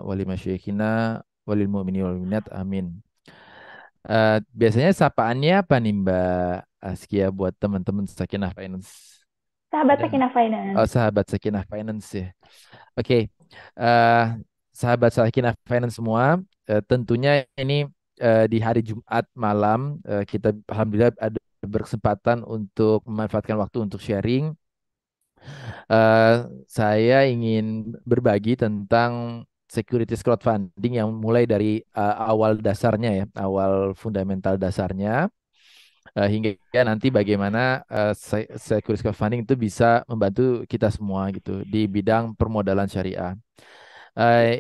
wali masyayikhina, walil mu'minin wal mu'minat, amin. Biasanya sapaannya apa nih Mbak Askia buat teman-teman Sakinah Finance? Sahabat Ada nggak? Sakinah Oh, Finance. sahabat Sakinah Finance ya. Oke, eh, sahabat Sakinah Finance semua, tentunya ini di hari Jumat malam kita alhamdulillah ada berkesempatan untuk memanfaatkan waktu untuk sharing. Eh, saya ingin berbagi tentang securities crowdfunding yang mulai dari awal dasarnya ya, awal fundamental dasarnya, hingga nanti bagaimana securities crowdfunding itu bisa membantu kita semua gitu di bidang permodalan syariah.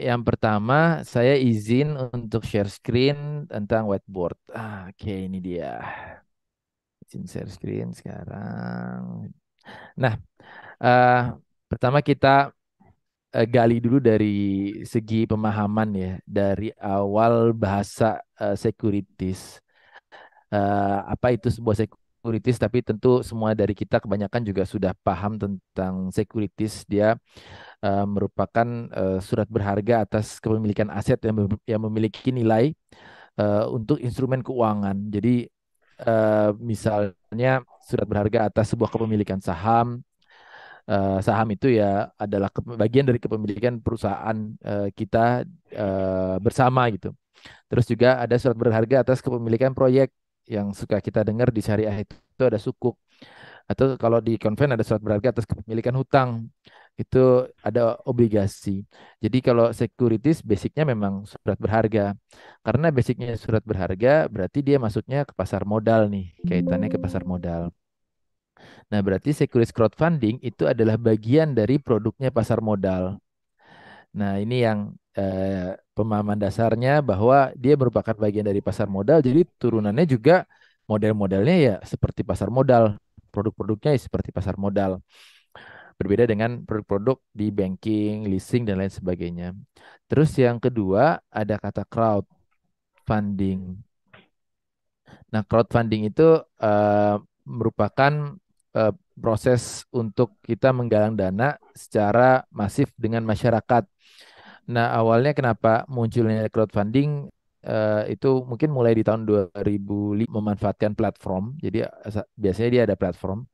Yang pertama, saya izin untuk share screen tentang whiteboard. Oke, ini dia. Izin share screen sekarang. Nah, eh, pertama kita gali dulu dari segi pemahaman ya, dari awal bahasa securities. Apa itu sebuah securities? Tapi tentu semua dari kita kebanyakan juga sudah paham tentang securities. Dia merupakan surat berharga atas kepemilikan aset yang memiliki nilai untuk instrumen keuangan. Jadi misalnya surat berharga atas sebuah kepemilikan saham. Saham itu ya adalah bagian dari kepemilikan perusahaan kita bersama gitu. Terus juga ada surat berharga atas kepemilikan proyek yang suka kita dengar di syariah itu ada sukuk. Atau kalau di konven ada surat berharga atas kepemilikan hutang. Itu ada obligasi. Jadi kalau securities basicnya memang surat berharga. Karena basicnya surat berharga berarti dia masuknya ke pasar modal nih. Kaitannya ke pasar modal. Nah berarti securities crowdfunding itu adalah bagian dari produknya pasar modal. Nah, ini yang pemahaman dasarnya bahwa dia merupakan bagian dari pasar modal. Jadi turunannya juga model-modelnya ya seperti pasar modal, produk-produknya ya seperti pasar modal. Berbeda dengan produk-produk di banking, leasing dan lain sebagainya. Terus yang kedua ada kata crowdfunding. Nah, crowdfunding itu merupakan eh, proses untuk kita menggalang dana secara masif dengan masyarakat. Nah, awalnya kenapa munculnya crowdfunding itu mungkin mulai di tahun 2005 memanfaatkan platform. Jadi biasanya dia ada platform.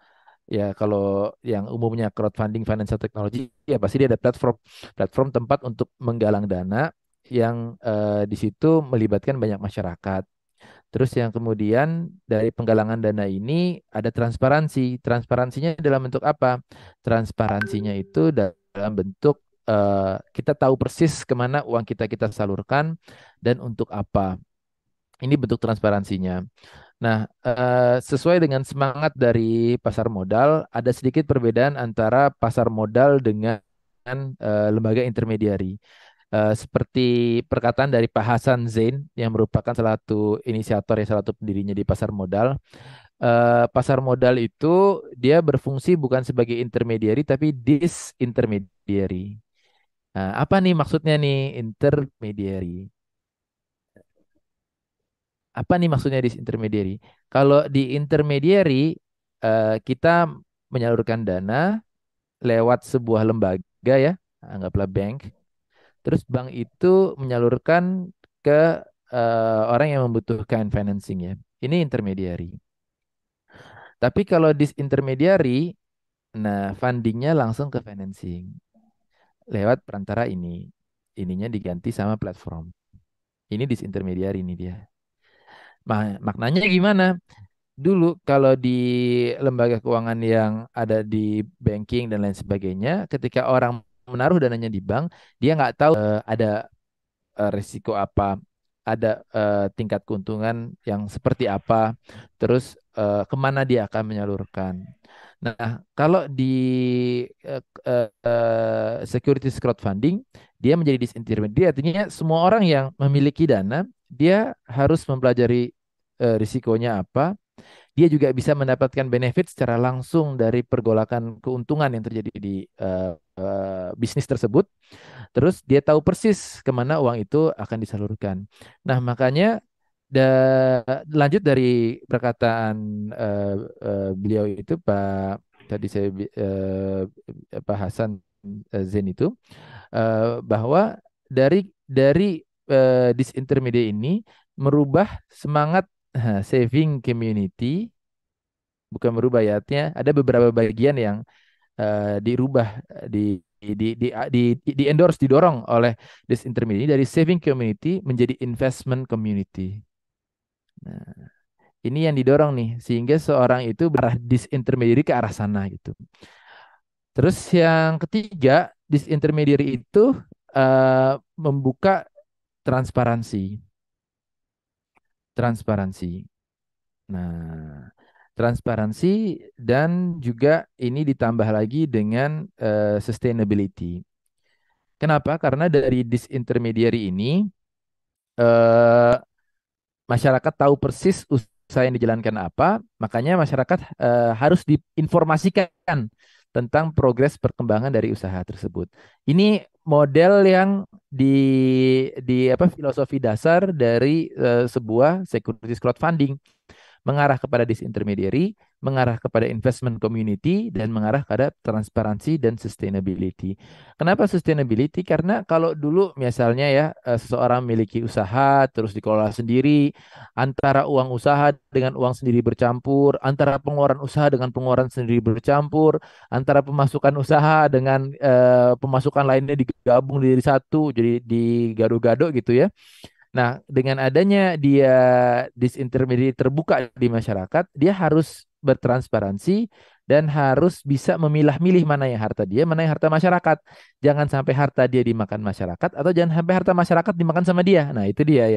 Ya, kalau yang umumnya crowdfunding financial technology, ya pasti dia ada platform tempat untuk menggalang dana yang di situ melibatkan banyak masyarakat. Terus yang kemudian dari penggalangan dana ini ada transparansi. Transparansinya dalam bentuk apa? Transparansinya itu dalam bentuk kita tahu persis kemana uang kita salurkan dan untuk apa. Ini bentuk transparansinya. Nah, sesuai dengan semangat dari pasar modal, ada sedikit perbedaan antara pasar modal dengan lembaga intermediari. Seperti perkataan dari Pak Hasan Zain yang merupakan salah satu inisiator ya salah satu pendirinya di pasar modal. Pasar modal itu dia berfungsi bukan sebagai intermediary tapi disintermediary. Nah, apa nih maksudnya nih intermediary? Apa nih maksudnya disintermediary? Kalau di intermediary kita menyalurkan dana lewat sebuah lembaga ya, anggaplah bank. Terus bank itu menyalurkan ke orang yang membutuhkan financing ya. Ini intermediary. Tapi kalau disintermediary, nah fundingnya langsung ke financing lewat perantara ini. Ininya diganti sama platform. Ini disintermediary ini dia. Maknanya gimana? Dulu kalau di lembaga keuangan yang ada di banking dan lain sebagainya, ketika orang menaruh dananya di bank, dia nggak tahu ada risiko apa, ada tingkat keuntungan yang seperti apa, terus kemana dia akan menyalurkan. Nah, kalau di securities crowdfunding, dia menjadi disintermediary, artinya semua orang yang memiliki dana, dia harus mempelajari risikonya apa, dia juga bisa mendapatkan benefit secara langsung dari pergolakan keuntungan yang terjadi di bisnis tersebut. Terus dia tahu persis kemana uang itu akan disalurkan. Nah, makanya lanjut dari perkataan eh, beliau itu tadi Pak Hasan Zain itu bahwa dari disintermediate ini merubah semangat saving community, bukan merubah ya, artinya ada beberapa bagian yang dirubah, di di endorse, didorong oleh disintermediate dari saving community menjadi investment community. Nah, ini yang didorong nih sehingga seorang itu berarah disintermediary ke arah sana gitu. Terus yang ketiga, disintermediary itu membuka transparansi. Transparansi. Nah, transparansi dan juga ini ditambah lagi dengan sustainability. Kenapa? Karena dari disintermediary ini eh, masyarakat tahu persis usaha yang dijalankan apa, makanya masyarakat harus diinformasikan tentang progres perkembangan dari usaha tersebut. Ini model yang di apa filosofi dasar dari sebuah securities crowdfunding, mengarah kepada disintermediary, mengarah kepada investment community, dan mengarah kepada transparansi dan sustainability. Kenapa sustainability? Karena kalau dulu misalnya ya seseorang memiliki usaha terus dikelola sendiri, antara uang usaha dengan uang sendiri bercampur, antara pengeluaran usaha dengan pengeluaran sendiri bercampur, antara pemasukan usaha dengan pemasukan lainnya digabung jadi satu, jadi digado-gado gitu ya. Nah, dengan adanya dia disintermediate terbuka di masyarakat, dia harus bertransparansi dan harus bisa memilah-milih mana yang harta dia, mana yang harta masyarakat. Jangan sampai harta dia dimakan masyarakat atau jangan sampai harta masyarakat dimakan sama dia. Nah, itu dia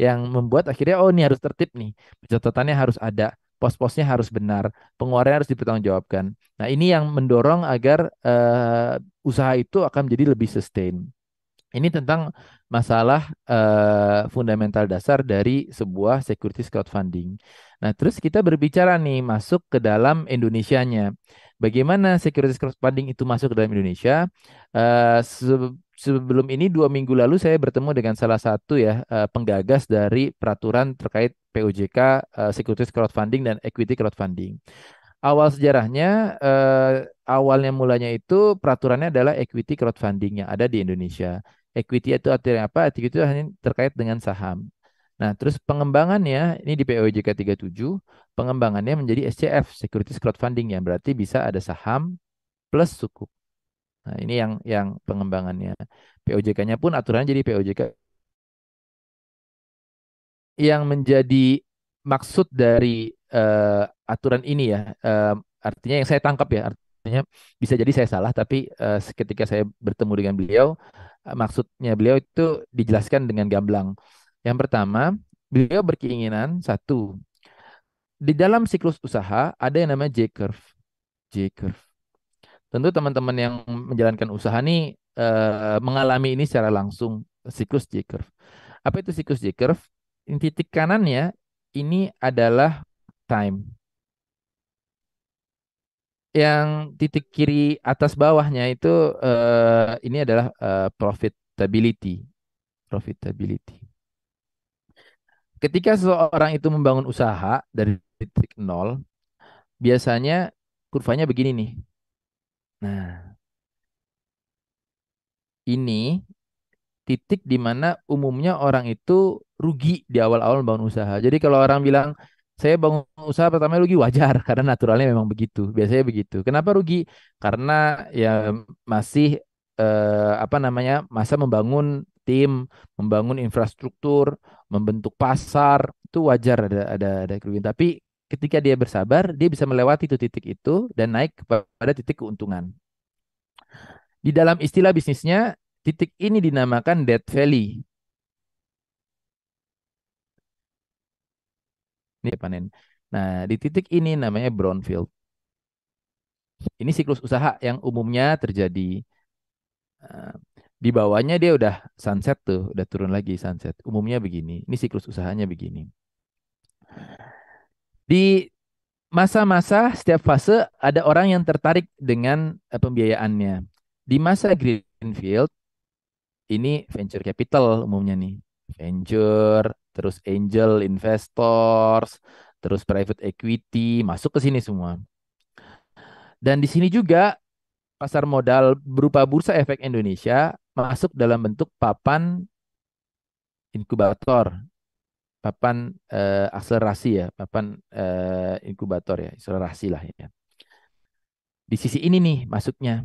yang membuat akhirnya oh ini harus tertib nih. Pencatatannya harus ada, pos-posnya harus benar, pengeluarannya harus dipertanggungjawabkan. Nah, ini yang mendorong agar usaha itu akan menjadi lebih sustain. Ini tentang masalah fundamental dasar dari sebuah securities crowdfunding. Nah, terus kita berbicara nih masuk ke dalam Indonesianya. Bagaimana securities crowdfunding itu masuk ke dalam Indonesia? Sebelum ini 2 minggu lalu saya bertemu dengan salah satu ya penggagas dari peraturan terkait POJK, securities crowdfunding dan equity crowdfunding. Awal sejarahnya, awalnya mulanya itu peraturannya adalah equity crowdfunding yang ada di Indonesia. Equity itu artinya apa? Equity itu hanya terkait dengan saham. Nah, terus pengembangannya ini di POJK 37, pengembangannya menjadi SCF, Securities Crowdfunding yang berarti bisa ada saham plus sukuk. Nah, ini yang pengembangannya. POJK-nya pun aturannya jadi POJK yang menjadi maksud dari aturan ini ya, artinya yang saya tangkap ya, artinya bisa jadi saya salah, tapi ketika saya bertemu dengan beliau, maksudnya beliau itu dijelaskan dengan gamblang. Yang pertama, beliau berkeinginan satu, di dalam siklus usaha ada yang namanya J-curve. J-curve. Tentu teman-teman yang menjalankan usaha nih mengalami ini secara langsung, siklus J-curve. Apa itu siklus J-curve? Ini titik kanannya ini adalah time. Yang titik kiri atas bawahnya itu ini adalah profitability. Profitability. Ketika seseorang itu membangun usaha dari titik nol, biasanya kurvanya begini nih. Nah, ini titik di mana umumnya orang itu rugi di awal-awal membangun usaha. Jadi kalau orang bilang saya bangun usaha pertama rugi, wajar karena naturalnya memang begitu. Biasanya begitu. Kenapa rugi? Karena ya masih apa namanya? Masa membangun tim, membangun infrastruktur, membentuk pasar, itu wajar ada kerugian. Tapi ketika dia bersabar, dia bisa melewati itu titik itu dan naik kepada titik keuntungan. Di dalam istilah bisnisnya, titik ini dinamakan Death Valley. Ini panen. Nah, di titik ini namanya brownfield. Ini siklus usaha yang umumnya terjadi. Nah, di bawahnya dia udah sunset tuh, udah turun lagi sunset. Umumnya begini. Ini siklus usahanya begini. Di masa-masa setiap fase ada orang yang tertarik dengan pembiayaannya. Di masa greenfield ini venture capital umumnya nih. Venture, terus angel investors, terus private equity masuk ke sini semua. Dan di sini juga pasar modal berupa Bursa Efek Indonesia masuk dalam bentuk papan inkubator, papan akselerasi ya, papan inkubator ya, akselerasi lah ya. Di sisi ini nih masuknya.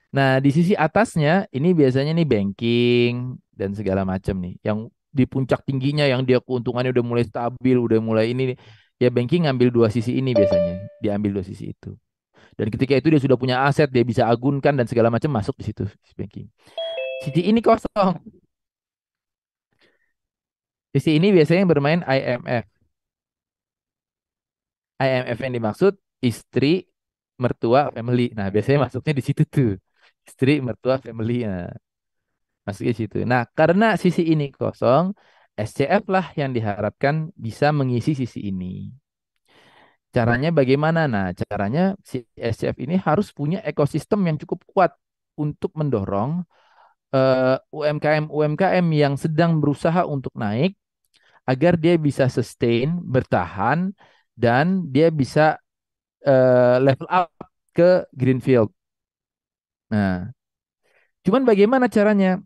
Nah, di sisi atasnya ini biasanya nih banking dan segala macam nih. Yang di puncak tingginya yang dia keuntungannya udah mulai stabil, udah mulai ini nih. Ya banking ngambil dua sisi ini biasanya. Diambil dua sisi itu. Dan ketika itu dia sudah punya aset, dia bisa agunkan dan segala macam masuk di situ banking. Sisi ini kosong. Sisi ini biasanya yang bermain IMF. IMF yang dimaksud istri, mertua, family. Nah, biasanya masuknya di situ tuh. Istri, mertua, family. Nah, masuknya di situ. Nah, karena sisi ini kosong, SCF lah yang diharapkan bisa mengisi sisi ini. Caranya bagaimana? Nah, caranya si SCF ini harus punya ekosistem yang cukup kuat untuk mendorong UMKM-UMKM yang sedang berusaha untuk naik agar dia bisa sustain, bertahan, dan dia bisa level up ke Greenfield. Nah, cuman bagaimana caranya?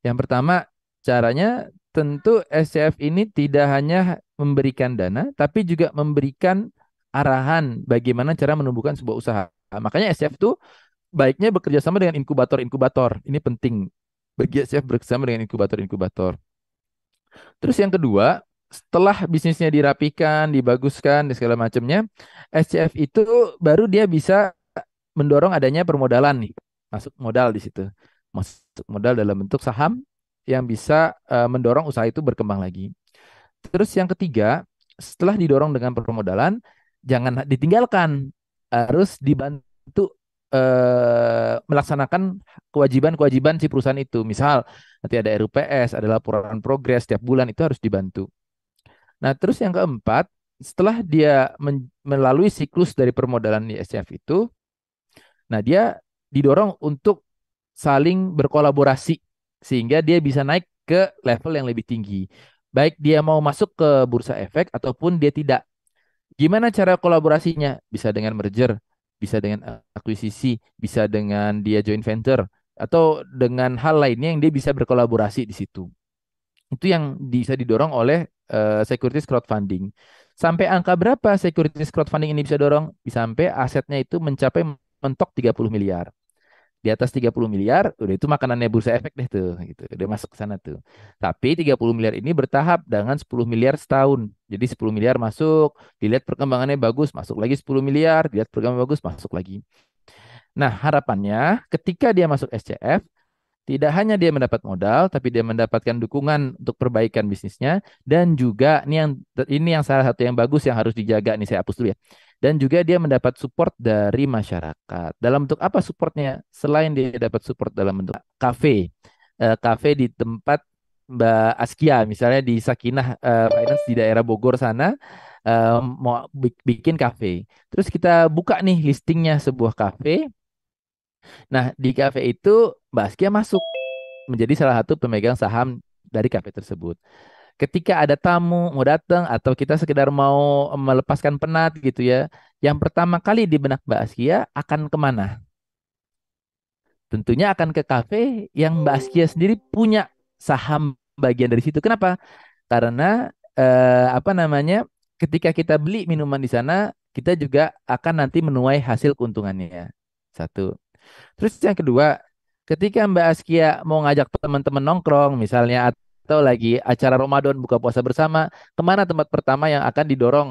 Yang pertama, caranya tentu SCF ini tidak hanya memberikan dana, tapi juga memberikan arahan bagaimana cara menumbuhkan sebuah usaha. Makanya SCF itu baiknya bekerja sama dengan inkubator-inkubator. Ini penting bagi SCF bekerjasama dengan inkubator-inkubator. Terus yang kedua, setelah bisnisnya dirapikan, dibaguskan, dan segala macamnya, SCF itu baru dia bisa mendorong adanya permodalan nih, masuk modal di situ, masuk modal dalam bentuk saham yang bisa mendorong usaha itu berkembang lagi. Terus yang ketiga, setelah didorong dengan permodalan, jangan ditinggalkan, harus dibantu melaksanakan kewajiban-kewajiban si perusahaan itu. Misal nanti ada RUPS, ada laporan progres setiap bulan itu harus dibantu. Nah, terus yang keempat, setelah dia melalui siklus dari permodalan di SCF itu, nah dia didorong untuk saling berkolaborasi sehingga dia bisa naik ke level yang lebih tinggi. Baik dia mau masuk ke bursa efek ataupun dia tidak. Gimana cara kolaborasinya? Bisa dengan merger, bisa dengan akuisisi, bisa dengan dia joint venture, atau dengan hal lainnya yang dia bisa berkolaborasi di situ. Itu yang bisa didorong oleh securities crowdfunding. Sampai angka berapa securities crowdfunding ini bisa dorong? Bisa sampai asetnya itu mencapai mentok 30 miliar. Di atas 30 miliar, udah itu makanannya bursa efek deh tuh, gitu. Udah masuk ke sana tuh. Tapi 30 miliar ini bertahap dengan 10 miliar setahun. Jadi 10 miliar masuk, dilihat perkembangannya bagus, masuk lagi 10 miliar, dilihat perkembangan bagus, masuk lagi. Nah, harapannya ketika dia masuk SCF, tidak hanya dia mendapat modal, tapi dia mendapatkan dukungan untuk perbaikan bisnisnya dan juga ini yang salah satu yang bagus yang harus dijaga nih saya hapus dulu ya. Dan juga dia mendapat support dari masyarakat. Dalam bentuk apa supportnya? Selain dia dapat support dalam bentuk kafe, kafe di tempat Mbak Askia, misalnya di Sakinah Finance di daerah Bogor sana, mau bikin kafe. Terus kita buka nih listingnya sebuah kafe. Nah, di kafe itu Mbak Askia masuk menjadi salah satu pemegang saham dari kafe tersebut. Ketika ada tamu mau datang atau kita sekedar mau melepaskan penat gitu ya, yang pertama kali di benak Mbak Askia akan kemana? Tentunya akan ke kafe yang Mbak Askia sendiri punya saham bagian dari situ. Kenapa? Karena apa namanya? Ketika kita beli minuman di sana, kita juga akan nanti menuai hasil keuntungannya. Satu. Terus yang kedua, ketika Mbak Askia mau ngajak teman-teman nongkrong misalnya atau lagi acara Ramadan buka puasa bersama, kemana tempat pertama yang akan didorong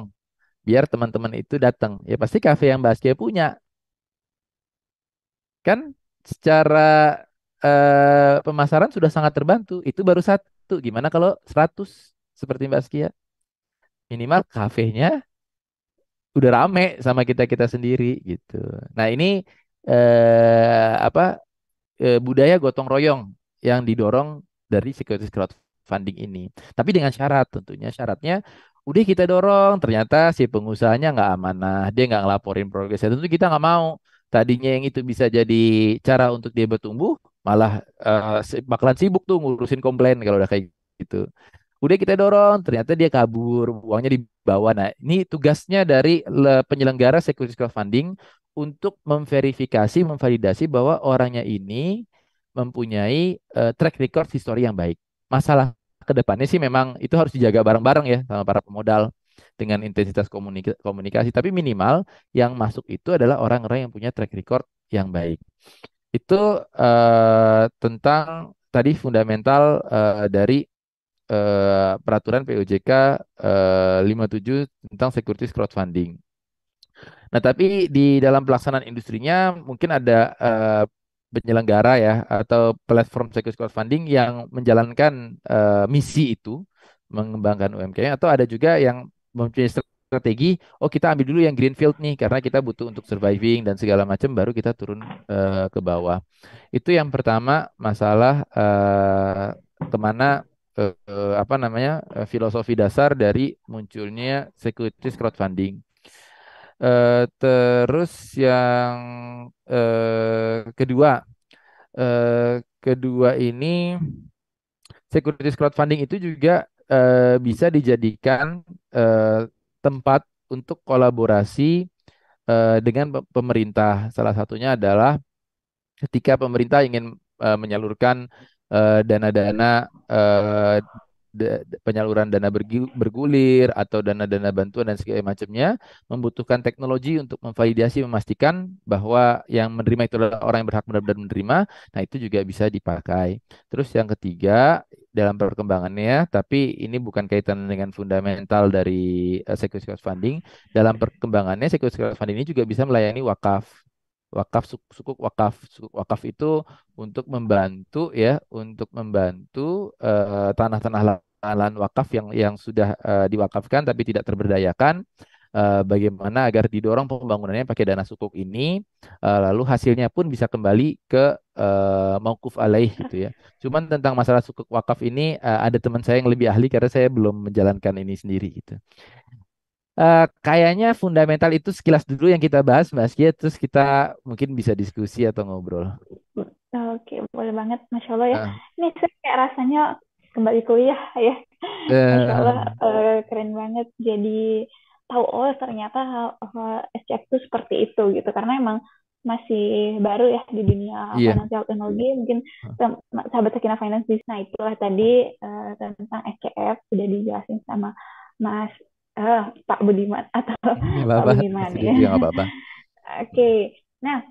biar teman-teman itu datang? Ya pasti kafe yang Mbak Askia punya. Kan secara pemasaran sudah sangat terbantu. Itu baru satu. Gimana kalau 100 seperti Mbak Askia? Minimal kafenya udah rame sama kita-kita sendiri gitu. Nah, ini apa budaya gotong royong yang didorong dari securities crowdfunding ini. Tapi dengan syarat tentunya syaratnya udah kita dorong ternyata si pengusahanya nggak amanah, dia nggak ngelaporin progresnya. Tentu kita nggak mau. Tadinya yang itu bisa jadi cara untuk dia bertumbuh, malah bakalan sibuk tuh ngurusin komplain kalau udah kayak gitu. Udah kita dorong, ternyata dia kabur, uangnya dibawa. Nah, ini tugasnya dari penyelenggara securities crowdfunding untuk memverifikasi, memvalidasi bahwa orangnya ini mempunyai track record history yang baik. Masalah ke depannya sih memang itu harus dijaga bareng-bareng ya sama para pemodal dengan intensitas komunikasi, tapi minimal yang masuk itu adalah orang-orang yang punya track record yang baik. Itu tentang tadi fundamental dari peraturan POJK 57 tentang securities crowdfunding. Nah, tapi di dalam pelaksanaan industrinya mungkin ada penyelenggara ya atau platform securities crowdfunding yang menjalankan misi itu mengembangkan UMKM, atau ada juga yang mempunyai strategi, oh kita ambil dulu yang greenfield nih karena kita butuh untuk surviving dan segala macam baru kita turun ke bawah. Itu yang pertama, masalah kemana apa namanya filosofi dasar dari munculnya securities crowdfunding. Terus yang kedua, kedua ini securities crowdfunding itu juga bisa dijadikan tempat untuk kolaborasi dengan pemerintah. Salah satunya adalah ketika pemerintah ingin menyalurkan dana-dana penyaluran dana bergulir atau dana-dana bantuan dan segala macamnya, membutuhkan teknologi untuk memvalidasi, memastikan bahwa yang menerima itu adalah orang yang berhak benar-benar menerima. Nah, itu juga bisa dipakai. Terus yang ketiga, dalam perkembangannya, tapi ini bukan kaitan dengan fundamental dari securities crowdfunding. Dalam perkembangannya, securities crowdfunding ini juga bisa melayani wakaf. Wakaf, sukuk wakaf. Sukuk wakaf itu untuk membantu ya, untuk membantu tanah-tanah lahan wakaf yang sudah diwakafkan tapi tidak terberdayakan, bagaimana agar didorong pembangunannya pakai dana sukuk ini, lalu hasilnya pun bisa kembali ke mauquf alaih gitu ya. Cuman tentang masalah sukuk wakaf ini ada teman saya yang lebih ahli karena saya belum menjalankan ini sendiri gitu. Kayaknya fundamental itu sekilas dulu yang kita bahas, Mbak Askia, terus kita mungkin bisa diskusi atau ngobrol. Oke, boleh banget. Masya Allah ya. Ah, Ini saya kayak rasanya kembali kuliah ya. Masya Allah, eh, keren banget. Jadi tahu, oh ternyata SCF itu seperti itu gitu. Karena emang masih baru ya di dunia iya. financial technology. Mungkin sahabat Sakina Finance Business. Nah itulah tadi tentang SCF sudah dijelasin sama Mas Pak Budiman atau Nggak Pak apa-apa, Budiman Askia ya. juga nggak apa-apa. Oke. Nah,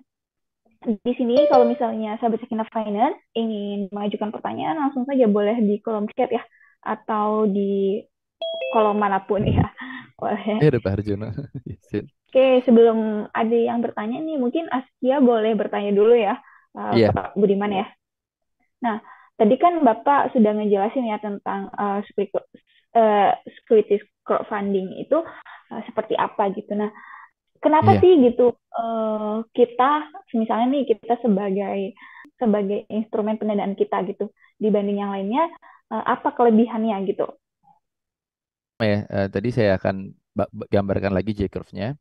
di sini kalau misalnya sahabat Sakina Finance ingin mengajukan pertanyaan, langsung saja boleh di kolom chat ya, atau di kolom manapun ya. Boleh. Ada Pak Harjono. Sip. Oke, sebelum ada yang bertanya nih, mungkin Askia boleh bertanya dulu ya, Iya, Pak Budiman ya. Nah, tadi kan Bapak sudah ngejelasin ya tentang securities crowdfunding itu seperti apa gitu. Nah, kenapa iya. sih gitu kita misalnya nih kita sebagai sebagai instrumen pendanaan kita gitu dibanding yang lainnya, apa kelebihannya gitu? Ya, tadi saya akan gambarkan lagi J-curve-nya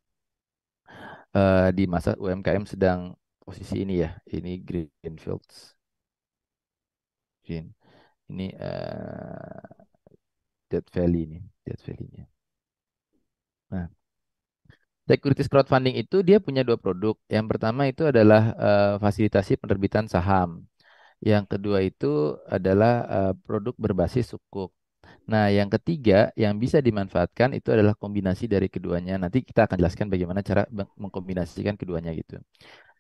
di masa UMKM sedang posisi ini ya. Ini Greenfields. Green. Ini Death Valley ini, Death Valley-nya. Nah, securities crowdfunding itu dia punya dua produk. Yang pertama itu adalah fasilitasi penerbitan saham. Yang kedua itu adalah produk berbasis sukuk. Nah, yang ketiga yang bisa dimanfaatkan itu adalah kombinasi dari keduanya. Nanti kita akan jelaskan bagaimana cara mengkombinasikan keduanya gitu.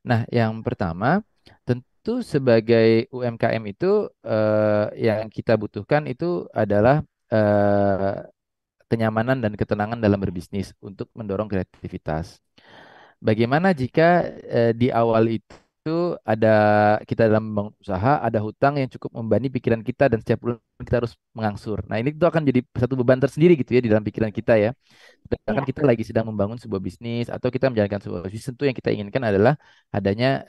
Nah, yang pertama tentu sebagai UMKM itu yang kita butuhkan itu adalah kenyamanan dan ketenangan dalam berbisnis untuk mendorong kreativitas. Bagaimana jika di awal itu ada kita dalam membangun usaha, ada hutang yang cukup membebani pikiran kita dan setiap bulan kita harus mengangsur. Nah, ini itu akan jadi satu beban tersendiri gitu ya di dalam pikiran kita ya. Sedangkan Ya. kita lagi sedang membangun sebuah bisnis atau kita menjalankan sebuah bisnis, tentu yang kita inginkan adalah adanya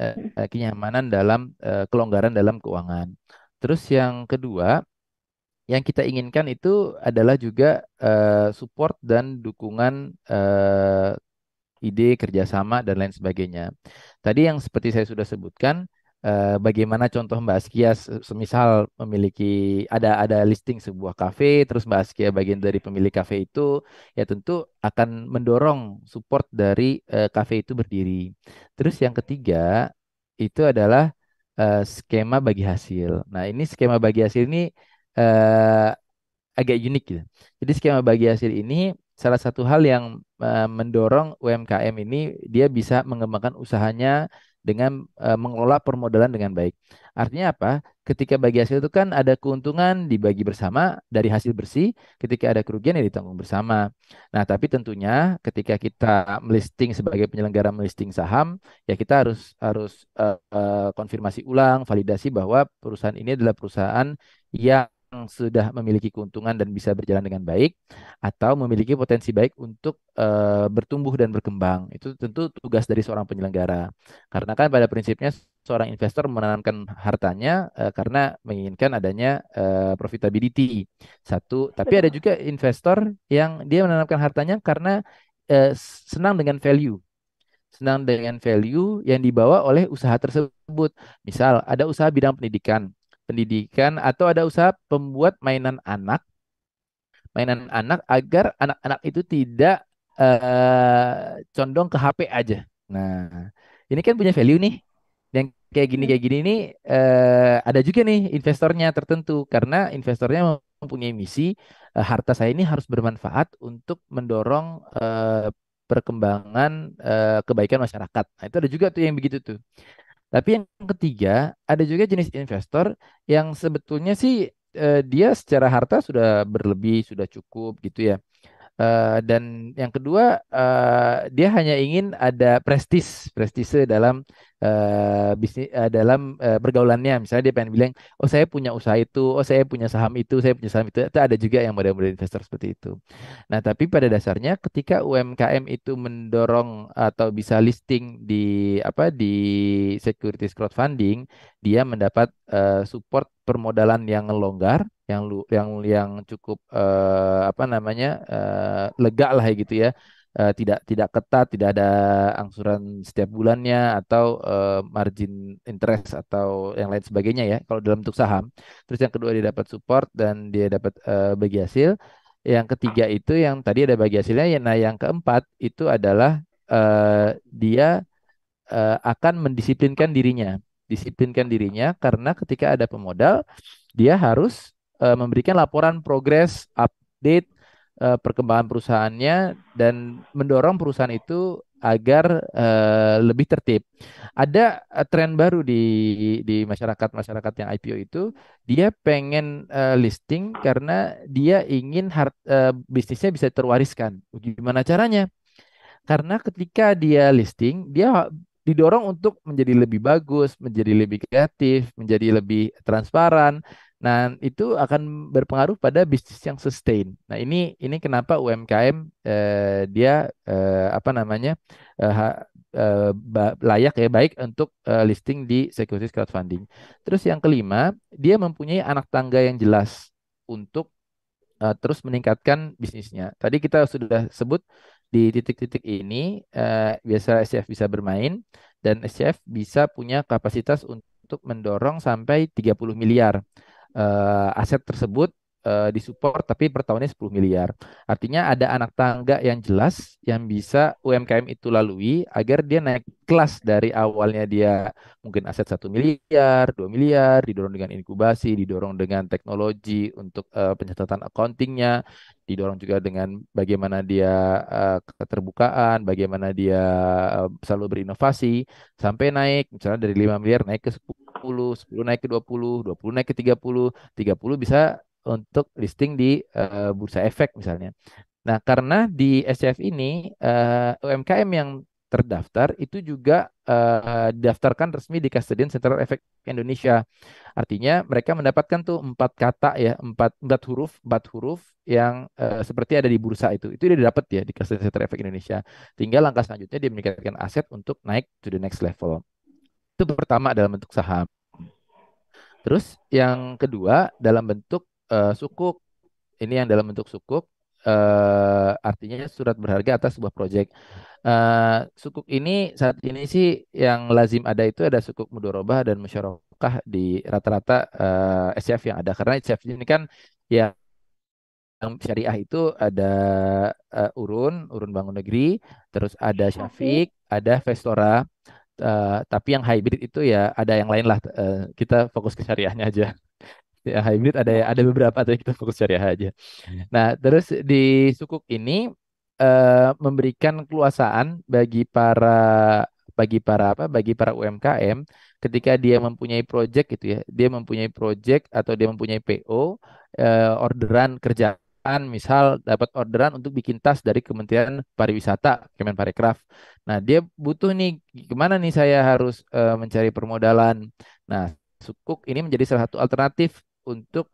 kenyamanan dalam kelonggaran dalam keuangan. Terus yang kedua, yang kita inginkan itu adalah juga support dan dukungan ide kerjasama dan lain sebagainya. Tadi yang seperti saya sudah sebutkan, bagaimana contoh Mbak Askia semisal memiliki ada listing sebuah kafe, terus Mbak Askia bagian dari pemilik kafe itu, ya tentu akan mendorong support dari kafe itu berdiri. Terus yang ketiga itu adalah skema bagi hasil. Nah, ini skema bagi hasil ini eh, agak unik gitu. Jadi skema bagi hasil ini salah satu hal yang mendorong UMKM ini dia bisa mengembangkan usahanya dengan mengelola permodalan dengan baik. Artinya apa? Ketika bagi hasil itu kan ada keuntungan dibagi bersama dari hasil bersih, ketika ada kerugian ya ditanggung bersama. Nah, tapi tentunya ketika kita melisting sebagai penyelenggara melisting saham, ya kita harus harus konfirmasi ulang, validasi bahwa perusahaan ini adalah perusahaan yang sudah memiliki keuntungan dan bisa berjalan dengan baik atau memiliki potensi baik untuk bertumbuh dan berkembang. Itu tentu tugas dari seorang penyelenggara. Karena kan pada prinsipnya seorang investor menanamkan hartanya karena menginginkan adanya profitability. Satu, tapi ada Betul. juga investor yang dia menanamkan hartanya karena senang dengan value. Senang dengan value yang dibawa oleh usaha tersebut. Misal, ada usaha bidang pendidikan atau ada usaha pembuat mainan anak agar anak-anak itu tidak condong ke HP aja. Nah, ini kan punya value nih. Yang Hmm. kayak gini ini ada juga nih investornya tertentu karena investornya mempunyai misi harta saya ini harus bermanfaat untuk mendorong perkembangan kebaikan masyarakat. Nah, itu ada juga tuh yang begitu tuh. Tapi yang ketiga, ada juga jenis investor yang sebetulnya sih dia secara harta sudah berlebih, sudah cukup gitu ya. Dan yang kedua, dia hanya ingin ada prestise dalam bisnis, dalam pergaulannya. Misalnya dia pengen bilang, oh saya punya usaha itu, oh saya punya saham itu, saya punya saham itu. Itu ada juga yang model-model investor seperti itu. Nah, tapi pada dasarnya ketika UMKM itu mendorong atau bisa listing di apa di securities crowdfunding, dia mendapat support permodalan yang longgar, yang cukup apa namanya lega lah ya gitu ya. Tidak tidak ketat, tidak ada angsuran setiap bulannya atau margin interest atau yang lain sebagainya ya. Kalau dalam bentuk saham. Terus yang kedua dia dapat support dan dia dapat bagi hasil. Yang ketiga itu yang tadi ada bagi hasilnya. Nah, yang keempat itu adalah dia akan mendisiplinkan dirinya. Disiplinkan dirinya karena ketika ada pemodal, dia harus memberikan laporan progres, update perkembangan perusahaannya dan mendorong perusahaan itu agar lebih tertib. Ada tren baru di masyarakat yang IPO itu, dia pengen listing karena dia ingin bisnisnya bisa terwariskan. Gimana caranya? Karena ketika dia listing, dia didorong untuk menjadi lebih bagus, menjadi lebih kreatif, menjadi lebih transparan. Nah, itu akan berpengaruh pada bisnis yang sustain. Nah, ini kenapa UMKM dia apa namanya layak ya baik untuk listing di securities crowdfunding. Terus yang kelima, dia mempunyai anak tangga yang jelas untuk terus meningkatkan bisnisnya. Tadi kita sudah sebut di titik-titik ini biasa SCF bisa bermain dan SCF bisa punya kapasitas untuk mendorong sampai 30 miliar aset tersebut disupport tapi per tahunnya 10 miliar. Artinya ada anak tangga yang jelas yang bisa UMKM itu lalui agar dia naik kelas dari awalnya dia mungkin aset 1 miliar, 2 miliar, didorong dengan inkubasi, didorong dengan teknologi untuk pencatatan accountingnya, didorong juga dengan bagaimana dia keterbukaan, bagaimana dia selalu berinovasi, sampai naik misalnya dari 5 miliar naik ke 10, 10 naik ke 20, 20 naik ke 30 bisa untuk listing di bursa efek misalnya. Nah, karena di SCF ini UMKM yang terdaftar itu juga didaftarkan resmi di Custodian Central Efek Indonesia. Artinya mereka mendapatkan tuh 4 kata ya, empat huruf yang seperti ada di bursa itu. Itu dia dapat ya di Custodian Central Efek Indonesia. Tinggal langkah selanjutnya dia meningkatkan aset untuk naik to the next level. Itu pertama dalam bentuk saham. Terus yang kedua dalam bentuk sukuk. Ini yang dalam bentuk sukuk. artinya surat berharga atas sebuah proyek. Sukuk ini saat ini sih yang lazim ada itu ada sukuk mudorobah dan musyarakah di rata-rata SCF yang ada, karena SCF ini kan yang syariah itu ada urun bangun negeri, terus ada Syafiq, Oke. ada Vestora. Tapi yang hybrid itu ya ada yang lain lah. Kita fokus ke syariahnya aja. Yang hybrid ada Baik. beberapa, tapi kita fokus syariah aja. Nah, terus di sukuk ini memberikan keluasaan bagi para UMKM ketika dia mempunyai project gitu ya. Dia mempunyai project atau dia mempunyai PO, orderan kerjaan, misal dapat orderan untuk bikin tas dari Kementerian Pariwisata, Kemenparekraf. Nah, dia butuh nih gimana nih saya harus mencari permodalan. Nah, sukuk ini menjadi salah satu alternatif untuk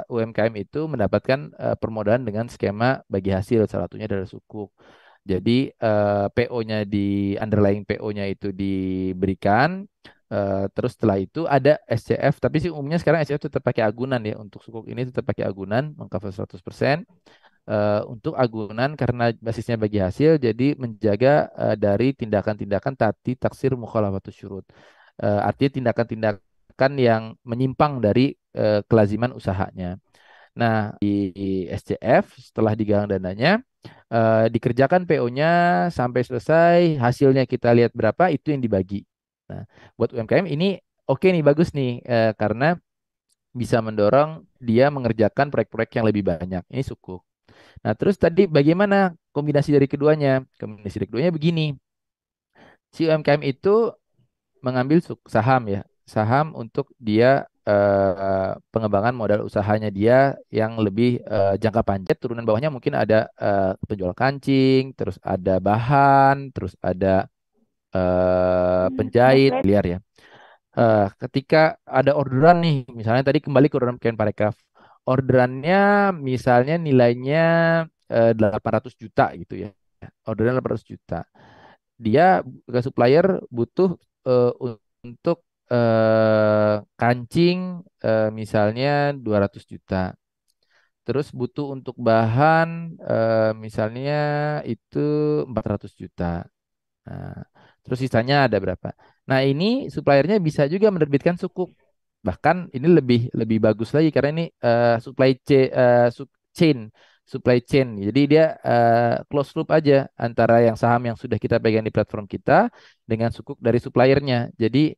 UMKM itu mendapatkan permodalan dengan skema bagi hasil, salah satunya dari sukuk. Jadi PO-nya di underlying PO-nya itu diberikan, terus setelah itu ada SCF, tapi sih umumnya sekarang SCF tetap pakai agunan ya, untuk sukuk ini tetap pakai agunan mengcover 100%. Untuk agunan karena basisnya bagi hasil, jadi menjaga dari tindakan-tindakan tati taksir mukhalafatus syurut. Artinya tindakan-tindakan yang menyimpang dari kelaziman usahanya. Nah, di SCF setelah digalang dananya, dikerjakan PO-nya sampai selesai, hasilnya kita lihat berapa, itu yang dibagi. Nah, buat UMKM ini oke nih, bagus nih, karena bisa mendorong dia mengerjakan proyek-proyek yang lebih banyak. Ini suku. Nah, terus tadi bagaimana kombinasi dari keduanya? Kombinasi dari keduanya begini, si UMKM itu mengambil saham ya, saham untuk dia pengembangan modal usahanya dia yang lebih jangka panjang. Turunan bawahnya mungkin ada penjual kancing, terus ada bahan, terus ada penjahit, Outlet. liar ya. Ketika ada orderan nih, misalnya tadi kembali ke orderan Kemenparekraf, orderannya misalnya nilainya 800 juta gitu ya. Orderan 800 juta. Dia ke supplier butuh untuk kancing misalnya 200 juta. Terus butuh untuk bahan misalnya itu 400 juta. Nah, terus sisanya ada berapa? Nah, ini suppliernya bisa juga menerbitkan sukuk. Bahkan ini lebih lebih bagus lagi karena ini chain, supply chain. Jadi dia close loop aja antara yang saham yang sudah kita pegang di platform kita dengan sukuk dari suppliernya. Jadi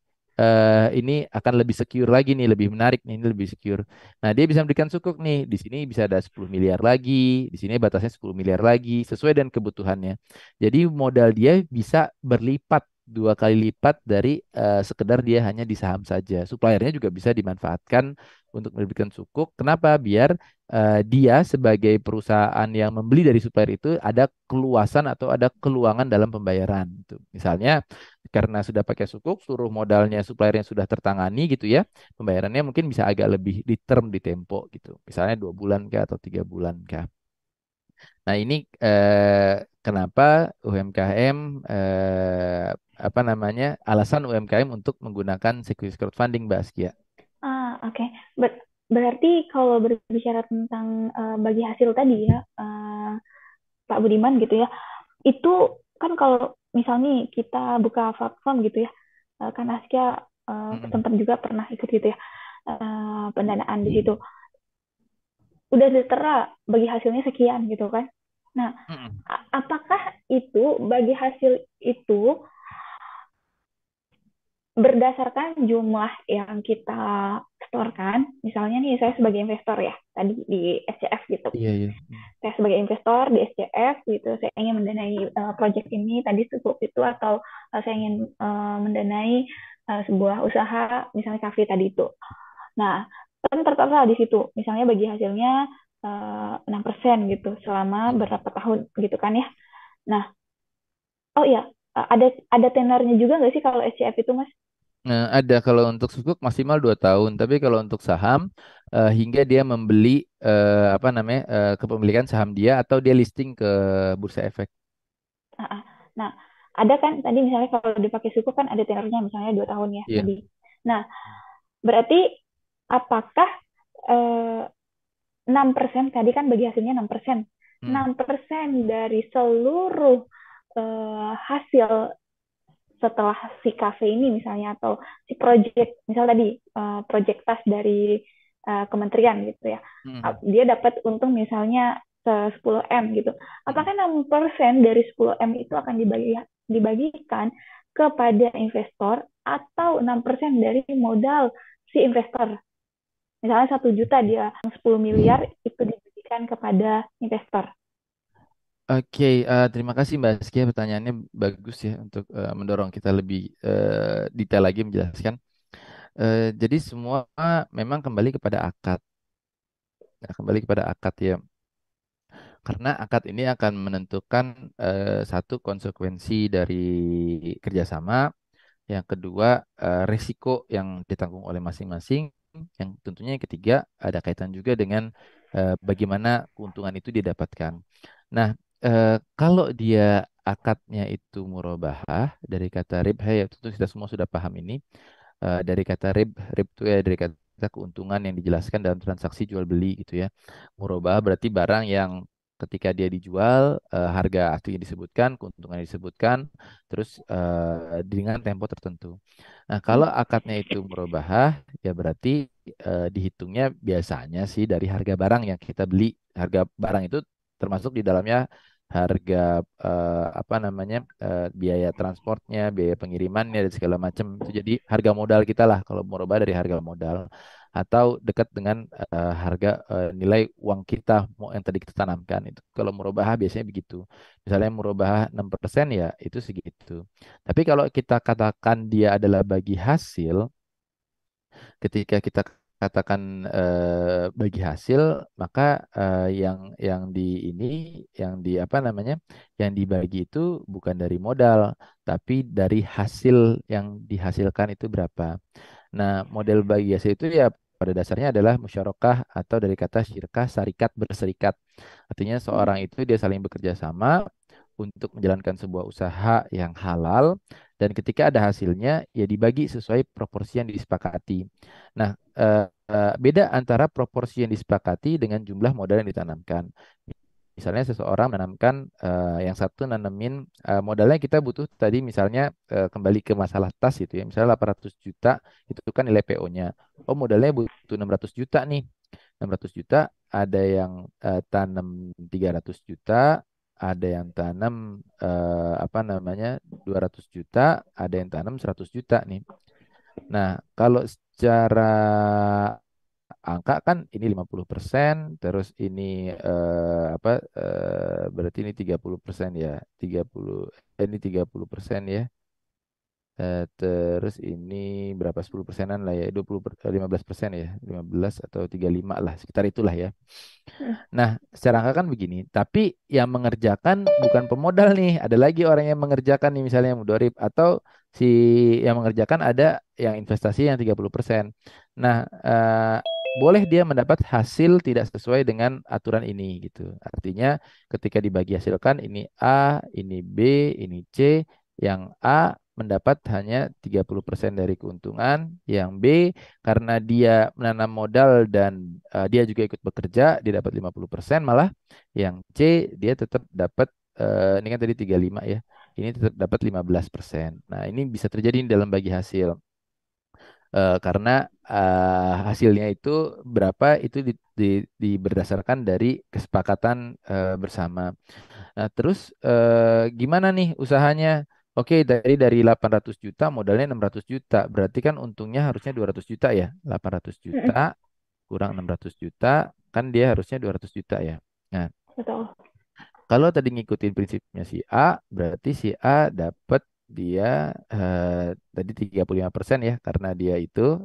ini akan lebih secure lagi nih, lebih menarik nih, ini lebih secure. Nah, dia bisa memberikan sukuk nih. Di sini bisa ada 10 miliar lagi, di sini batasnya 10 miliar lagi sesuai dengan kebutuhannya. Jadi modal dia bisa berlipat, dua kali lipat dari sekedar dia hanya di saham saja. Suppliernya juga bisa dimanfaatkan untuk menerbitkan sukuk. Kenapa? Biar dia sebagai perusahaan yang membeli dari supplier itu ada keluasan atau ada keluangan dalam pembayaran. Gitu. Misalnya karena sudah pakai sukuk, seluruh modalnya suppliernya sudah tertangani gitu ya, pembayarannya mungkin bisa agak lebih di term, di tempo gitu. Misalnya 2 bulan kah atau 3 bulan kah. Nah, ini kenapa UMKM apa namanya alasan UMKM untuk menggunakan securities crowdfunding, Mbak Askia. Oke. Berarti kalau berbicara tentang bagi hasil tadi ya, Pak Budiman gitu ya, itu kan kalau misalnya kita buka platform gitu ya, kan Askia Mm-mm. sempat juga pernah ikut gitu ya, pendanaan di situ. Udah tertera bagi hasilnya sekian gitu kan. Nah, Mm-mm. apakah itu bagi hasil itu berdasarkan jumlah yang kita setorkan, misalnya nih saya sebagai investor ya, tadi di SCF gitu. Iya, iya. Saya sebagai investor di SCF gitu, saya ingin mendanai project ini tadi cukup itu, atau saya ingin mendanai sebuah usaha misalnya kafe tadi itu. Nah, kan tertera di situ, misalnya bagi hasilnya 6% gitu selama Mm-mm. berapa tahun gitu kan ya. Nah, oh iya, ada tenornya juga nggak sih kalau SCF itu, Mas? Nah, ada kalau untuk sukuk maksimal 2 tahun, tapi kalau untuk saham hingga dia membeli apa namanya kepemilikan saham dia atau dia listing ke bursa efek. Nah, nah, ada kan tadi misalnya kalau dipakai suku kan ada tenornya misalnya 2 tahun ya Iya. lebih. Nah, berarti apakah eh, 6%, tadi kan bagi hasilnya 6%. Hmm. 6% dari seluruh hasil setelah si kafe ini misalnya, atau si project, misal tadi project task dari kementerian gitu ya, Hmm. dia dapat untung misalnya 10 M gitu. Hmm. Apakah 6% dari 10 M itu akan dibagikan kepada investor, atau 6% dari modal si investor? Misalnya 1 juta, dia 10 miliar itu dibagikan kepada investor. Oke, terima kasih Mbak Askia. Pertanyaannya bagus ya untuk mendorong kita lebih detail lagi menjelaskan. Jadi semua memang kembali kepada akad. Nah, kembali kepada akad ya. Karena akad ini akan menentukan satu konsekuensi dari kerjasama, yang kedua risiko yang ditanggung oleh masing-masing, yang tentunya yang ketiga ada kaitan juga dengan bagaimana keuntungan itu didapatkan. Nah, kalau dia akadnya itu murabahah dari kata ribha, ya tentu kita semua sudah paham ini. Dari kata rib itu ya dari kata keuntungan yang dijelaskan dalam transaksi jual beli gitu ya. Murabahah berarti barang yang ketika dia dijual, harga aslinya disebutkan, keuntungan disebutkan, terus dengan tempo tertentu. Nah, kalau akadnya itu murabahah, ya berarti dihitungnya biasanya sih dari harga barang yang kita beli. Harga barang itu termasuk di dalamnya harga apa namanya, biaya transportnya, biaya pengirimannya dan segala macam itu. Jadi harga modal kita lah kalau merubah dari harga modal, atau dekat dengan harga nilai uang kita yang tadi kita tanamkan itu. Kalau merubah biasanya begitu. Misalnya merubah 6% ya itu segitu. Tapi kalau kita katakan dia adalah bagi hasil, ketika kita katakan bagi hasil, maka yang di ini, yang di apa namanya, yang dibagi itu bukan dari modal, tapi dari hasil yang dihasilkan itu berapa. Nah, model bagi hasil itu ya pada dasarnya adalah musyarakah, atau dari kata syirkah, syarikat, berserikat. Artinya seorang itu dia saling bekerja sama untuk menjalankan sebuah usaha yang halal, dan ketika ada hasilnya ya dibagi sesuai proporsi yang disepakati. Nah, beda antara proporsi yang disepakati dengan jumlah modal yang ditanamkan. Misalnya seseorang menanamkan, yang satu nanemin, modalnya kita butuh tadi misalnya, kembali ke masalah tas itu ya, misalnya 800 juta itu kan nilai PO-nya. Oh, modalnya butuh 600 juta nih. 600 juta, ada yang tanam 300 juta, ada yang tanam apa namanya 200 juta, ada yang tanam 100 juta nih. Nah, kalau secara angka kan ini 50%, terus ini apa, berarti ini 30% ya. 30, ini 30% ya. Terus ini berapa, 10 persenan lah ya, 15% ya, 15 atau 35 lah, sekitar itulah ya. Nah, secara angka kan begini, tapi yang mengerjakan bukan pemodal nih, ada lagi orang yang mengerjakan nih, misalnya mudorib, atau si yang mengerjakan ada yang investasi yang 30%. Nah, boleh dia mendapat hasil tidak sesuai dengan aturan ini gitu. Artinya ketika dibagi hasilkan ini A, ini B, ini C, yang A mendapat hanya 30% dari keuntungan, yang B karena dia menanam modal dan dia juga ikut bekerja, dia dapat 50%, malah yang C dia tetap dapat, ini kan tadi 35 ya. Ini tetap dapat 15%. Nah, ini bisa terjadi dalam bagi hasil. Karena hasilnya itu berapa itu berdasarkan dari kesepakatan bersama. Nah, terus gimana nih usahanya? Oke, dari 800 juta modalnya 600 juta. Berarti kan untungnya harusnya 200 juta ya. 800 juta kurang 600 juta, kan dia harusnya 200 juta ya. Nah, Betul. kalau tadi ngikutin prinsipnya si A, berarti si A dapat dia tadi 35% ya, karena dia itu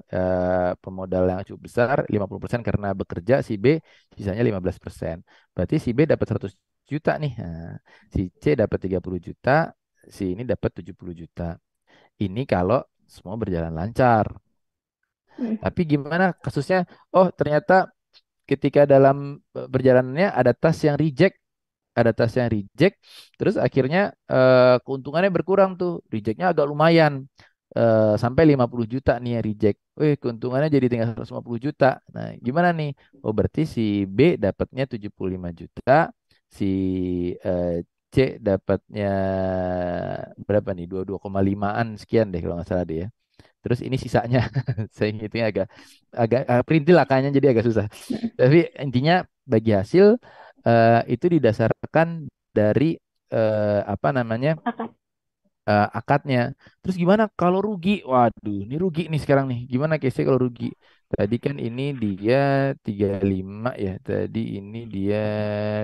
pemodal yang cukup besar, 50% karena bekerja, si B sisanya 15%. Berarti si B dapat 100 juta nih. Nah, si C dapat 30 juta, si ini dapat 70 juta. Ini kalau semua berjalan lancar. Tapi gimana kasusnya? Oh, ternyata ketika dalam perjalanannya ada tas yang reject, terus akhirnya keuntungannya berkurang tuh, rejectnya agak lumayan, sampai 50 juta nih yang reject. keuntungannya jadi tinggal 150 juta. Nah, gimana nih? Oh, berarti si B dapatnya 75 juta, si eh, C dapatnya berapa nih? 22,5-an sekian deh kalau nggak salah deh ya. Terus ini sisanya, saya ngitungnya agak agak perintil lah kayaknya jadi agak susah. Mm-mm. Tapi intinya bagi hasil itu didasarkan dari apa namanya Akad. akadnya. Terus gimana kalau rugi? Waduh, ini rugi nih sekarang nih. Gimana case kalau rugi? Tadi kan ini dia 35 ya. Tadi ini dia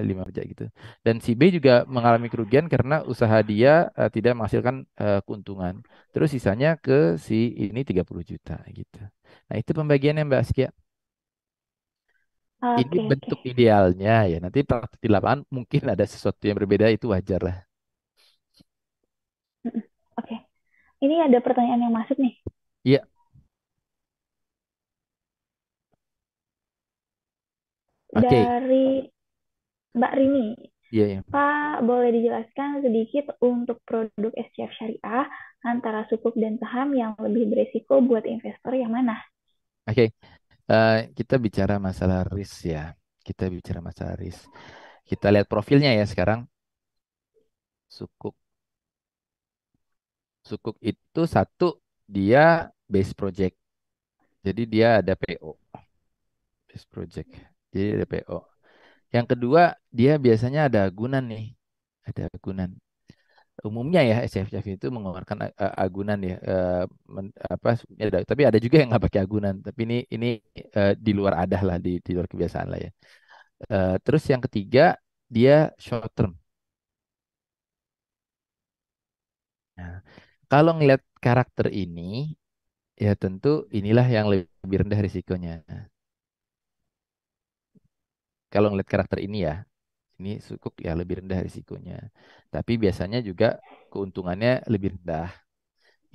5 aja gitu. Dan si B juga mengalami kerugian karena usaha dia tidak menghasilkan keuntungan. Terus sisanya ke si ini 30 juta gitu. Nah, itu pembagiannya Mbak Askia. Ini Oke, oke. bentuk idealnya ya. Nanti praktik di lapangan mungkin ada sesuatu yang berbeda itu wajar lah. Mm-mm. Oke. Ini ada pertanyaan yang masuk nih Iya, oke. dari Mbak Rini. Iya, iya. Pak, boleh dijelaskan sedikit untuk produk SCF syariah antara sukuk dan saham yang lebih beresiko buat investor yang mana? Oke. Kita bicara masalah risk ya. Kita bicara masalah risk. Kita lihat profilnya ya sekarang. Sukuk. Sukuk itu satu, dia base project. Jadi dia ada PO. Base project. Jadi ada PO. Yang kedua, dia biasanya ada agunan nih. Ada agunan. Umumnya ya SFF itu mengeluarkan agunan ya. Apa, tapi ada juga yang nggak pakai agunan. Tapi ini di luar adah lah, di luar kebiasaan lah ya. Terus yang ketiga, dia short term. Nah, kalau ngelihat karakter ini, ya tentu inilah yang lebih rendah risikonya. Kalau ngelihat karakter ini ya, ini sukuk ya lebih rendah risikonya. Tapi biasanya juga keuntungannya lebih rendah.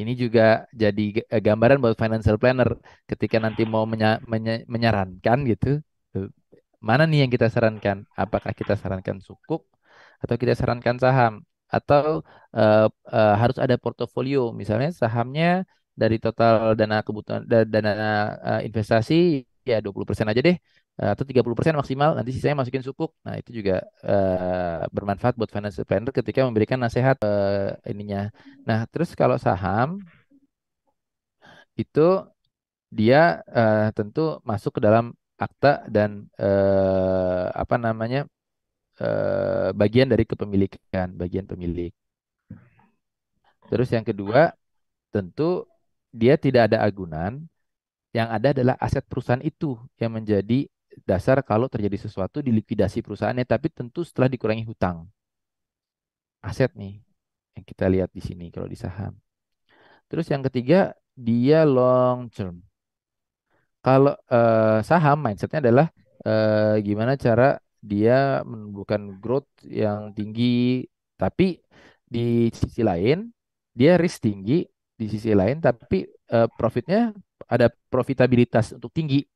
Ini juga jadi gambaran buat financial planner ketika nanti mau menyarankan gitu. eh, Mana nih yang kita sarankan? Apakah kita sarankan sukuk atau kita sarankan saham? Atau harus ada portofolio, misalnya sahamnya dari total dana kebutuhan dana investasi ya 20% aja deh, atau 30% maksimal, nanti sisanya masukin sukuk. Nah, itu juga bermanfaat buat financial planner ketika memberikan nasihat ininya. Nah, terus kalau saham itu dia tentu masuk ke dalam akta dan apa namanya bagian dari kepemilikan, bagian pemilik. Terus yang kedua, tentu dia tidak ada agunan, yang ada adalah aset perusahaan itu yang menjadi dasar kalau terjadi sesuatu di likuidasi perusahaannya, tapi tentu setelah dikurangi hutang. Aset nih yang kita lihat di sini kalau di saham. Terus yang ketiga, dia long term. Kalau saham mindsetnya adalah gimana cara dia menumbuhkan growth yang tinggi, tapi di sisi lain dia risk tinggi, di sisi lain tapi profitnya ada profitabilitas untuk tinggi.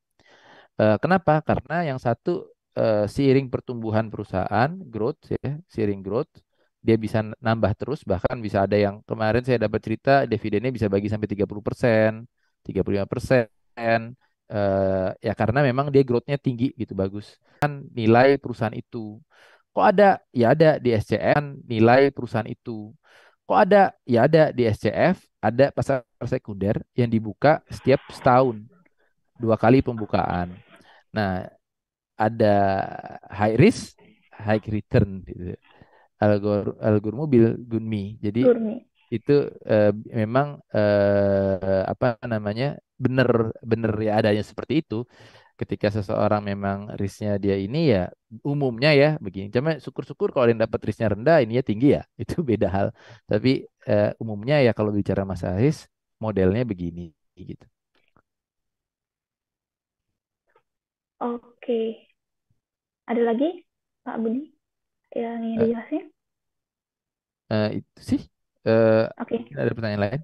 Kenapa? Karena yang satu seiring pertumbuhan perusahaan, growth ya, seiring growth, dia bisa nambah terus, bahkan bisa ada yang kemarin saya dapat cerita dividennya bisa bagi sampai 30%, 35%. Ya karena memang dia growth-nya tinggi gitu, bagus. Kan nilai perusahaan itu. Kok ada? Ya ada di SCM nilai perusahaan itu. Kok ada? Ya ada di SCF, ada pasar sekunder yang dibuka setiap setahun, 2 kali pembukaan. Nah, ada high risk, high return gitu. Algor mobil Gunmi. Jadi Gurmi. itu memang apa namanya bener bener ya adanya seperti itu. Ketika seseorang memang risknya dia ini ya umumnya ya begini. Cuma syukur-syukur kalau yang dapat risknya rendah, ininya tinggi ya. Itu beda hal. Tapi umumnya ya kalau bicara masalah risk modelnya begini gitu. Oke. Ada lagi, Pak Budi, yang ingin Eh, dijelasin? itu sih. Eh, Oke. Mungkin ada pertanyaan lain?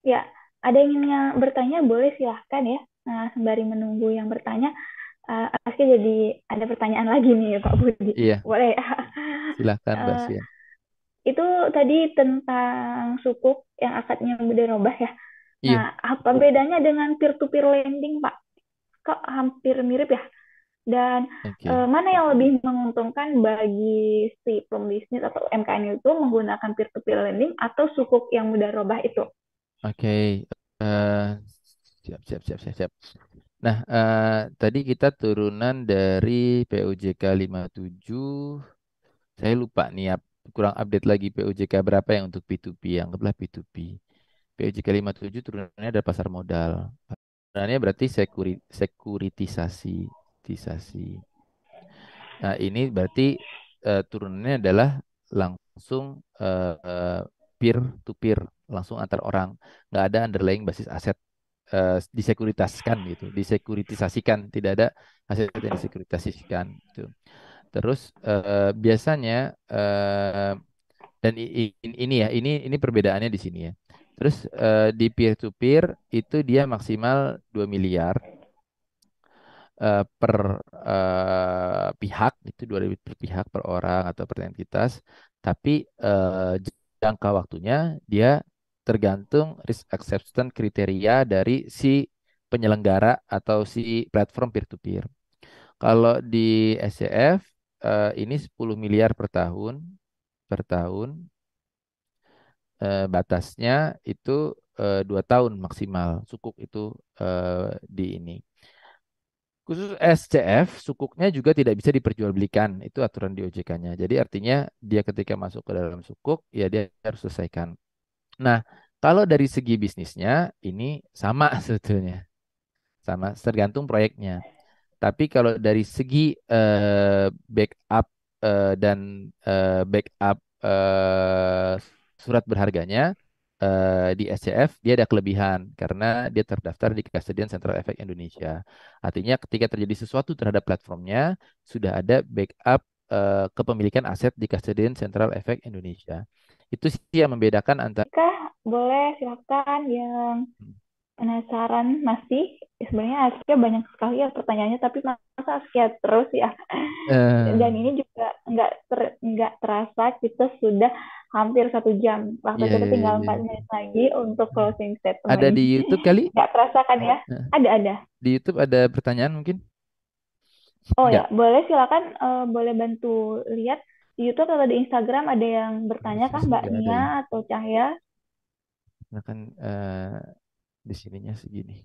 Ya, ada yang ingin bertanya, boleh silahkan ya. Nah, sembari menunggu yang bertanya, Aski jadi ada pertanyaan lagi nih, Pak Budi. Iya, Boleh. silahkan Mbak Eh, Sian. itu tadi tentang sukuk yang akadnya berubah ya. Iya, Nah, apa bedanya dengan peer-to-peer lending, Pak? Kok hampir mirip ya? Dan oke. mana yang lebih menguntungkan bagi si pembisnis atau UMKM itu menggunakan peer-to-peer lending atau sukuk yang mudah robah itu? Oke, eh, siap, siap, siap, siap, siap. Nah, tadi kita turunan dari POJK 57. Saya lupa nih, kurang update lagi POJK berapa yang untuk P2P. Anggaplah P2P. POJK 57 turunannya ada pasar modal. Turunannya berarti sekuritisasi. Sekuritisasi. Nah, ini berarti turunannya adalah langsung peer to peer, langsung antar orang. Nggak ada underlying basis aset disekuritaskan gitu, disekuritisasikan, tidak ada aset yang disekuritisasikan gitu. Terus biasanya dan ini ya, ini perbedaannya di sini ya. Terus di peer to peer itu dia maksimal 2 miliar per pihak, itu 2.000 per pihak per orang atau per entitas. Tapi jangka waktunya dia tergantung risk acceptance kriteria dari si penyelenggara atau si platform peer to peer. Kalau di SCF ini 10 miliar per tahun, batasnya itu 2 tahun maksimal sukuk itu di ini. Khusus SCF, sukuknya juga tidak bisa diperjualbelikan. Itu aturan di OJK-nya. Jadi artinya dia ketika masuk ke dalam sukuk, ya dia harus selesaikan. Nah, kalau dari segi bisnisnya, ini sama sebetulnya. Sama, tergantung proyeknya. Tapi kalau dari segi backup dan backup surat berharganya di SCF dia ada kelebihan karena dia terdaftar di Custodian Central Efek Indonesia. Artinya ketika terjadi sesuatu terhadap platformnya sudah ada backup kepemilikan aset di Custodian Central Efek Indonesia. Itu sih yang membedakan antara Kak, boleh silakan yang penasaran masih. Sebenarnya Askia banyak sekali ya pertanyaannya, tapi masa Askia terus ya? eh Dan ini juga nggak terasa kita sudah hampir 1 jam. Waktu iya, kita iya, tinggal iya, 4 menit iya. lagi untuk closing Ada statement. di YouTube kali? Nggak terasa kan ya? Eh, Ada. Di YouTube ada pertanyaan mungkin? Oh ya, Enggak. boleh silakan, boleh bantu lihat di YouTube atau di Instagram ada yang Di bertanya sini kah sih Mbak enggak ada Nia ya. atau Cahya? Karena kan di sininya segini.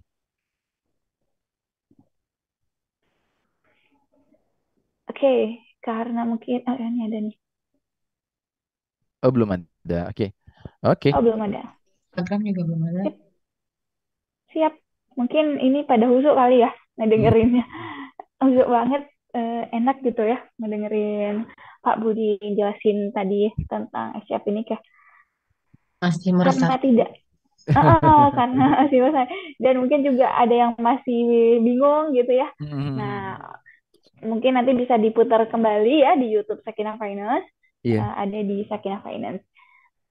Oke, karena mungkin ini ada nih. Oh, belum ada. Oke. Oke. Oh, belum ada. Instagram juga belum ada. Sip, siap. Mungkin ini pada husuk kali ya Hmm. ngedengerinnya. Husuk banget, enak gitu ya ngedengerin Pak Budi jelasin tadi tentang SCF ini kah? Masih Karena meresah. tidak, karena masih bahasa. Dan mungkin juga ada yang masih bingung gitu ya. Nah, Hmm. mungkin nanti bisa diputar kembali ya di YouTube Sakinah Finance. Iya. Ada di Sakinah Finance.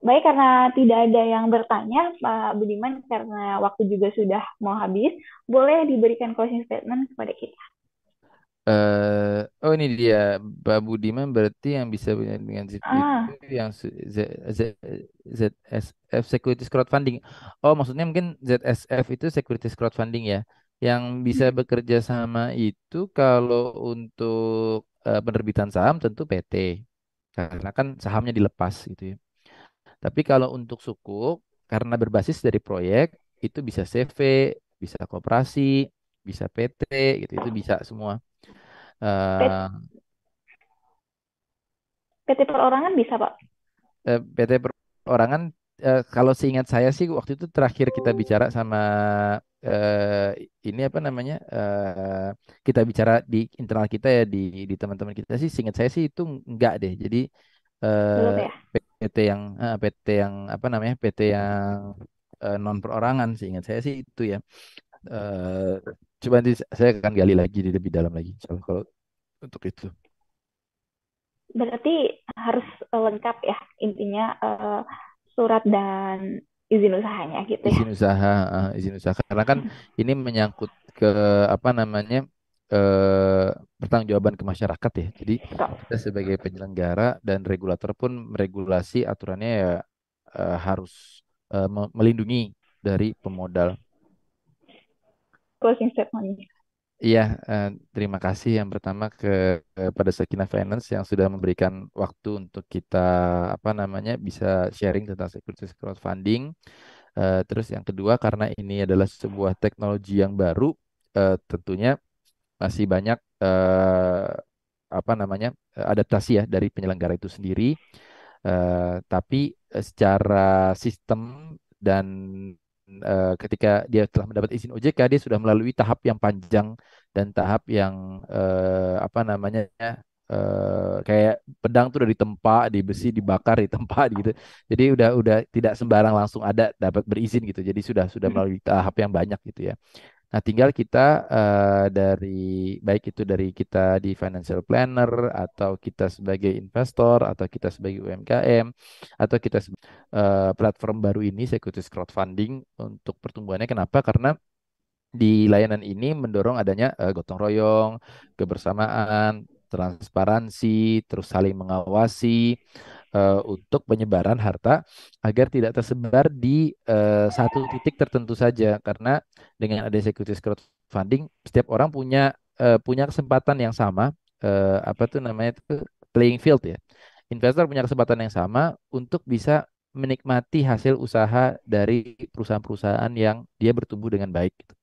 Baik, karena tidak ada yang bertanya, Pak Budiman, karena waktu juga sudah mau habis, boleh diberikan closing statement kepada kita. Oh, ini dia Pak Budiman berarti yang bisa dengan zip itu Ah, yang ZSF Securities Crowdfunding. Oh, maksudnya mungkin ZSF itu Securities Crowdfunding ya. Yang bisa bekerja sama itu kalau untuk penerbitan saham tentu PT. Karena kan sahamnya dilepas gitu ya. Tapi kalau untuk sukuk, karena berbasis dari proyek, itu bisa CV, bisa koperasi, bisa PT, gitu. Itu bisa semua. Eh, PT perorangan bisa, Pak. PT perorangan, kalau seingat saya sih waktu itu terakhir kita bicara sama ini apa namanya, kita bicara di internal kita ya di teman-teman kita sih, seingat saya sih itu enggak deh. Jadi Belum ya? PT yang apa namanya PT yang non perorangan seingat saya sih itu ya. Eh, Coba nanti saya akan gali lagi di lebih dalam lagi kalau untuk itu. Berarti harus lengkap ya, intinya surat dan izin usahanya gitu ya. Izin usaha karena kan ini menyangkut ke apa namanya pertanggungjawaban ke masyarakat ya. Jadi kita sebagai penyelenggara dan regulator pun meregulasi aturannya ya harus melindungi dari pemodal. Closing statement. Iya, terima kasih yang pertama kepada Sakina Finance yang sudah memberikan waktu untuk kita apa namanya bisa sharing tentang securities crowdfunding. Terus yang kedua karena ini adalah sebuah teknologi yang baru, tentunya masih banyak apa namanya adaptasi ya dari penyelenggara itu sendiri. Tapi secara sistem dan ketika dia telah mendapat izin OJK, dia sudah melalui tahap yang panjang dan tahap yang apa namanya kayak pedang tuh udah ditempa, di besi dibakar, ditempa gitu. Jadi udah tidak sembarang langsung ada dapat berizin gitu. Jadi sudah melalui tahap yang banyak gitu ya. Nah, tinggal kita dari baik itu dari kita di financial planner atau kita sebagai investor atau kita sebagai UMKM atau kita platform baru ini securities crowdfunding untuk pertumbuhannya. Kenapa? Karena di layanan ini mendorong adanya gotong royong, kebersamaan, transparansi, terus saling mengawasi untuk penyebaran harta agar tidak tersebar di satu titik tertentu saja. Karena dengan adanya securities crowdfunding, setiap orang punya kesempatan yang sama, apa tuh namanya itu playing field ya. Investor punya kesempatan yang sama untuk bisa menikmati hasil usaha dari perusahaan-perusahaan yang dia bertumbuh dengan baik, gitu.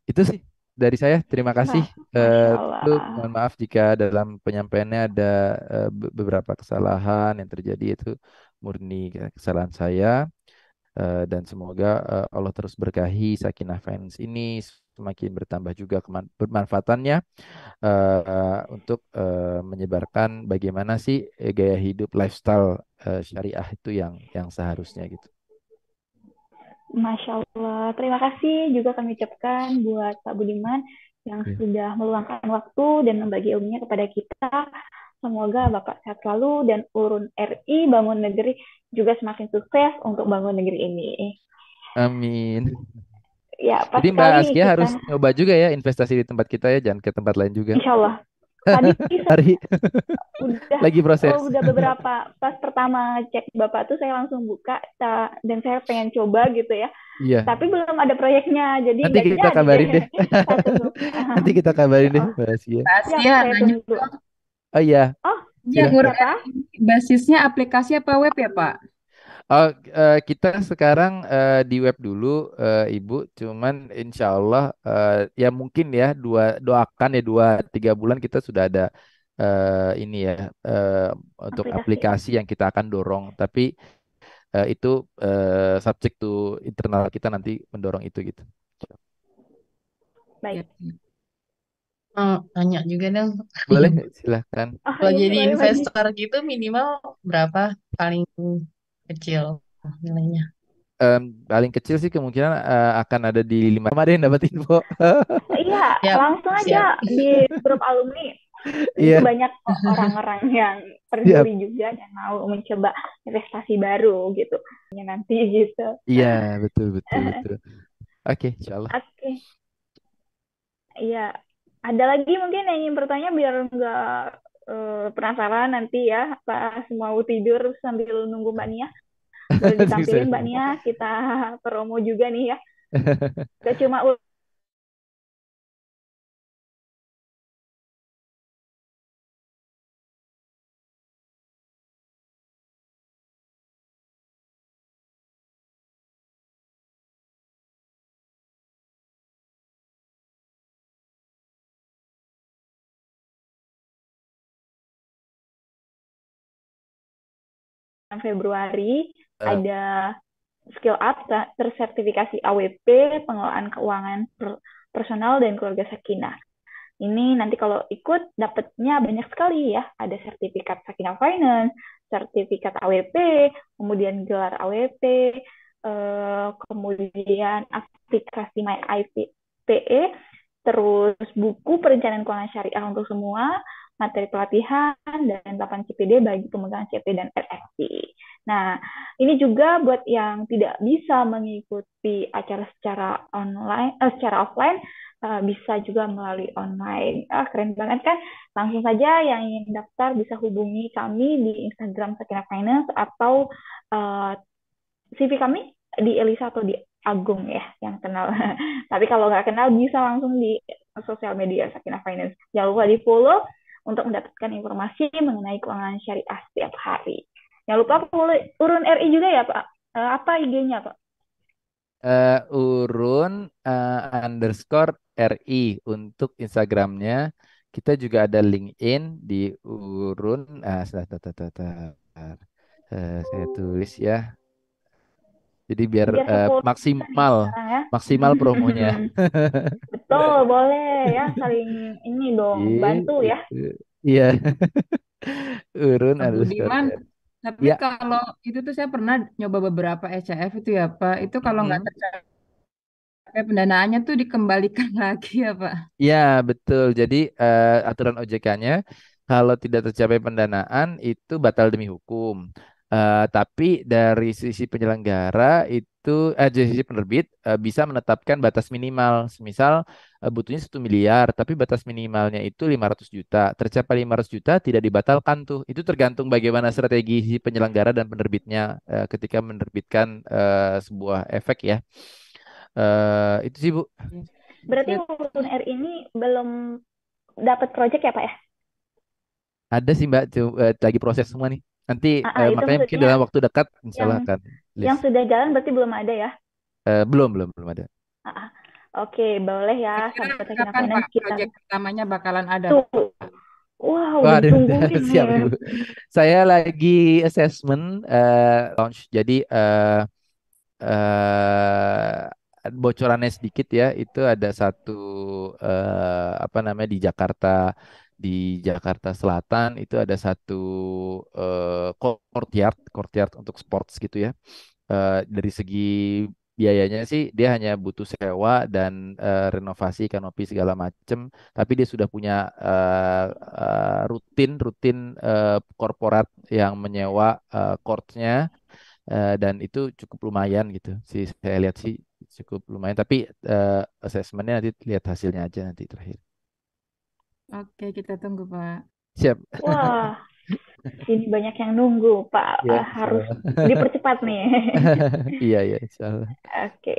Itu sih dari saya. Terima kasih. Wah, Masya Tentu Allah. mohon maaf jika dalam penyampaiannya ada beberapa kesalahan yang terjadi, itu murni kesalahan saya. Dan semoga Allah terus berkahi Sakinah Finance ini semakin bertambah juga bermanfaatannya untuk menyebarkan bagaimana sih gaya hidup lifestyle syariah itu yang seharusnya gitu. Masya Allah. Terima kasih juga kami ucapkan buat Pak Budiman yang Oke. sudah meluangkan waktu dan membagi ilmunya kepada kita. Semoga Bapak sehat selalu dan urun RI bangun negeri juga semakin sukses untuk bangun negeri ini. Amin. Ya, pas Jadi Mbak sekali Askia kita, harus nyoba juga ya investasi di tempat kita ya, jangan ke tempat lain juga. insya Allah. Tadi Hari udah lagi proses. udah beberapa pas pertama cek Bapak tuh saya langsung buka dan saya pengen coba gitu ya. Iya, Tapi belum ada proyeknya, jadi nanti nggak kita jadi deh. kabarin deh. Saya tunggu. Nanti kita kabarin Ya deh Allah. Mbak Askia. Mbak Siap, Asia saya nanya tunggu. dong, Oh iya, Oh, ini yang silahkan. siapa? ini basisnya aplikasi apa web ya, Pak? Oh, kita sekarang di web dulu, Ibu. Cuman insya Allah ya mungkin ya doakan ya 2-3 bulan kita sudah ada ini ya untuk Aplikasi. aplikasi yang kita akan dorong. Tapi itu subject to internal kita nanti mendorong itu gitu. Ya. Baik. Oh, tanya juga dong. Boleh, silahkan. Oh Kalau iya, jadi boleh Pak Ji. investor gitu minimal berapa paling kecil nilainya? Paling kecil sih kemungkinan akan ada di 5. Kemarin dapat info. Iya, Siap, langsung aja siap. di grup alumni. Itu Iya, banyak orang-orang yang siap. peduli juga dan mau mencoba investasi baru gitu. Ya, nanti gitu. Iya, betul, betul, betul. Oke, insya Allah. Oke, iya. Ada lagi mungkin yang ingin bertanya biar nggak penasaran nanti ya pas mau tidur sambil nunggu Mbak Nia. Boleh ditampilin Mbak Nia, kita promo juga nih ya. Gak cuma Februari Eh, ada skill up tersertifikasi AWP pengelolaan keuangan personal dan keluarga Sakinah. Ini nanti kalau ikut dapatnya banyak sekali ya. Ada sertifikat Sakinah Finance, sertifikat AWP, kemudian gelar AWP, kemudian aplikasi My IPE, terus buku perencanaan keuangan syariah untuk semua, materi pelatihan, dan 8 CPD bagi pemegang CP dan RFP. Nah, ini juga buat yang tidak bisa mengikuti acara secara online, secara offline, bisa juga melalui online. Keren banget kan? Langsung saja yang ingin daftar bisa hubungi kami di Instagram Sakinah Finance atau CV kami di Elisa atau di Agung ya yang kenal. Tapi kalau nggak kenal bisa langsung di sosial media Sakinah Finance. Jangan lupa di follow untuk mendapatkan informasi mengenai keuangan syariah setiap hari. Jangan lupa follow Urun RI juga ya Pak. Apa IG-nya Pak? Urun underscore RI untuk Instagramnya. Kita juga ada LinkedIn di Urun. Saya tulis ya. Jadi biar Biar ke follow kita nih maksimal sekarang ya. maksimal promonya. Betul, boleh ya saling ini dong, bantu ya. Gitu. Iya, Urun Pak underscore Budiman, RI. tapi Ya. kalau itu tuh saya pernah nyoba beberapa ECF itu ya Pak, itu kalau nggak Mm-mm. tercapai pendanaannya tuh dikembalikan lagi ya Pak. Ya, betul. Jadi aturan OJK-nya kalau tidak tercapai pendanaan itu batal demi hukum. Tapi dari sisi penyelenggara itu, dari sisi penerbit bisa menetapkan batas minimal. Misal butuhnya 1 miliar, tapi batas minimalnya itu 500 juta. Tercapai 500 juta tidak dibatalkan tuh. Itu tergantung bagaimana strategi si penyelenggara dan penerbitnya ketika menerbitkan sebuah efek ya. Itu sih Bu. Yes. Berarti Sip. Urun RI ini belum dapat project ya Pak ya? Ada sih Mbak, lagi proses semua nih. Nanti Itu makanya mungkin maksudnya dalam waktu dekat insya yang Allah akan yang list. sudah jalan berarti belum ada ya? Belum ada. Ah, ah. Oke, boleh ya Kira-kira sahabat Sakina kapan Pak Finance kita proyek pertamanya bakalan ada? tuh. Wah, udah Waduh, ditungguin nih. siap Ibu. Saya lagi assessment launch. Jadi bocorannya sedikit ya. Itu ada satu apa namanya di Jakarta Selatan itu ada satu courtyard untuk sports gitu ya. Dari segi biayanya sih dia hanya butuh sewa dan renovasi kanopi segala macem, tapi dia sudah punya rutin rutin korporat yang menyewa courtnya dan itu cukup lumayan gitu sih saya lihat sih cukup lumayan, tapi assessmentnya nanti lihat hasilnya aja nanti terakhir. Oke, kita tunggu Pak. Siap. Wah, ini banyak yang nunggu, Pak. Ya, Harus insyaallah. dipercepat nih. Iya ya insyaallah. Oke.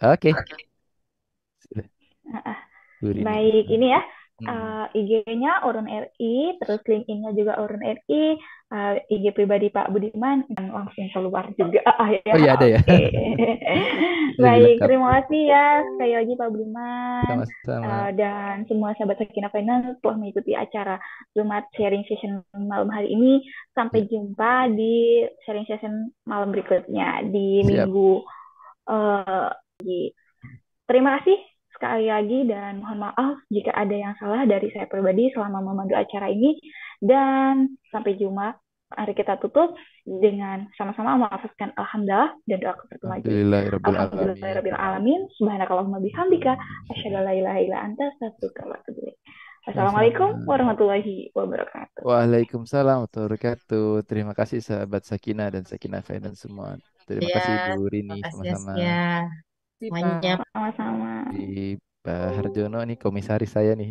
Oke. Sudah Nah, Bu Rini. baik, ini ya Hmm. IG-nya Urun RI, terus LinkedIn-nya juga Urun RI, IG pribadi Pak Budiman, dan langsung keluar juga. Oh Ya, iya ada ya. oke. Lebih Baik, lengkap. terima kasih ya sekali lagi Pak Budiman Sama-sama. dan semua sahabat Sakina Finance telah mengikuti acara Jumat sharing session malam hari ini. Ya, Sampai jumpa di sharing session malam berikutnya di siap. minggu eh, terima kasih sekali lagi dan mohon maaf jika ada yang salah dari saya pribadi selama memandu acara ini. Dan sampai jumpa. Mari kita tutup dengan sama-sama melafazkan alhamdulillah dan doa kafaratul majelis. Alhamdulillahirabbil alamin. Alhamdulillahirabbil alamin. Subhanakallahumma bihamdika asyhadu an la ilaha illa anta astaghfiruka wa atubu ilaik. Assalamualaikum Sama-sama. warahmatullahi wabarakatuh. Waalaikumsalam warahmatullahi wabarakatuh. Terima kasih sahabat Sakinah dan Sakinah Finance semua. Terima Ya, kasih Bu Rini makasih ya, sama-sama. ya. Sama-sama. Di Pak Harjono nih komisaris saya nih.